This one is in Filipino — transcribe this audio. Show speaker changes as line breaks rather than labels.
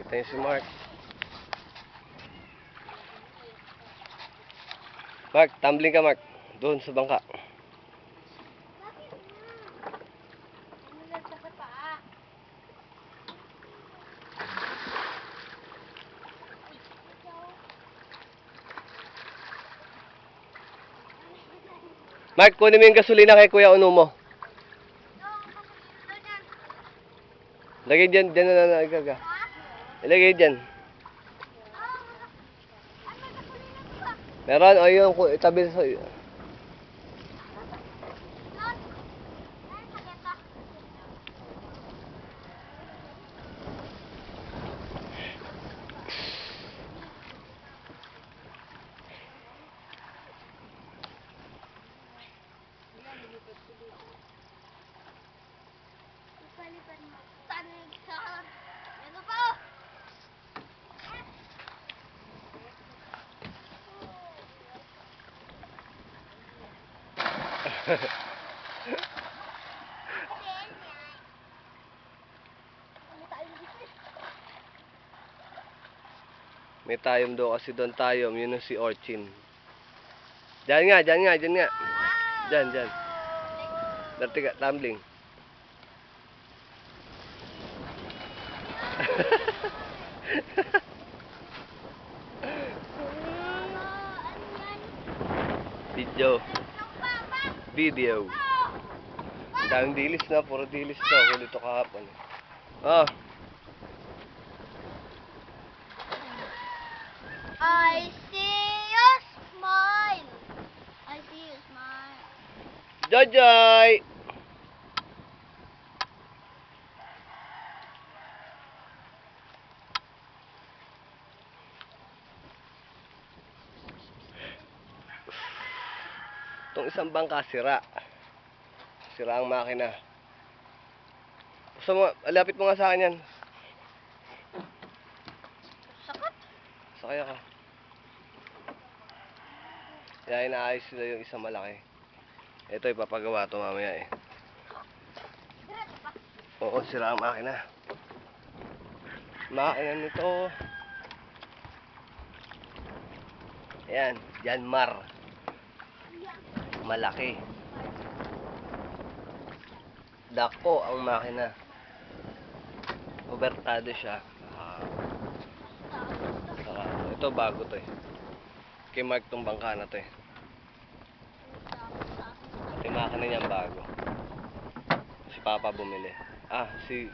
Ito yung si Mark. Mark, tumbling ka Mark. Doon sa bangka. Mark, kunin mo yung gasolina kay Kuya Uno mo. Lagay dyan, dyan na nagaga. Ilagay dyan. Meron, o yun, itabi sa...
Ito po!
May tayom daw kasi doon tayom. Yun yung si Orchin. Diyan nga, diyan nga, diyan nga. Diyan, diyan. Dati ka, tumbling. Video. Video. Daming dilis na, puro dilis na. Huli to kahapon. Oh.
I see you smile. I see you smile.
Joy! Itong isang bangka sira. Sira ang makina. Gusto mo, lapit mo nga sa akin yan.
Sakot.
Sakay ako. Kaya inaayos sila yung isang malaki. Ito ipapagawa ito mamaya eh. Oo, sira ang makina. Makina nito. Ayan, Janmar. Malaki. Dako ang makina. Obertado siya. Ito bago to eh. Kay Mark tong bangka na to eh. Ito yung makina niyang bago. Si Papa bumili. Ah, si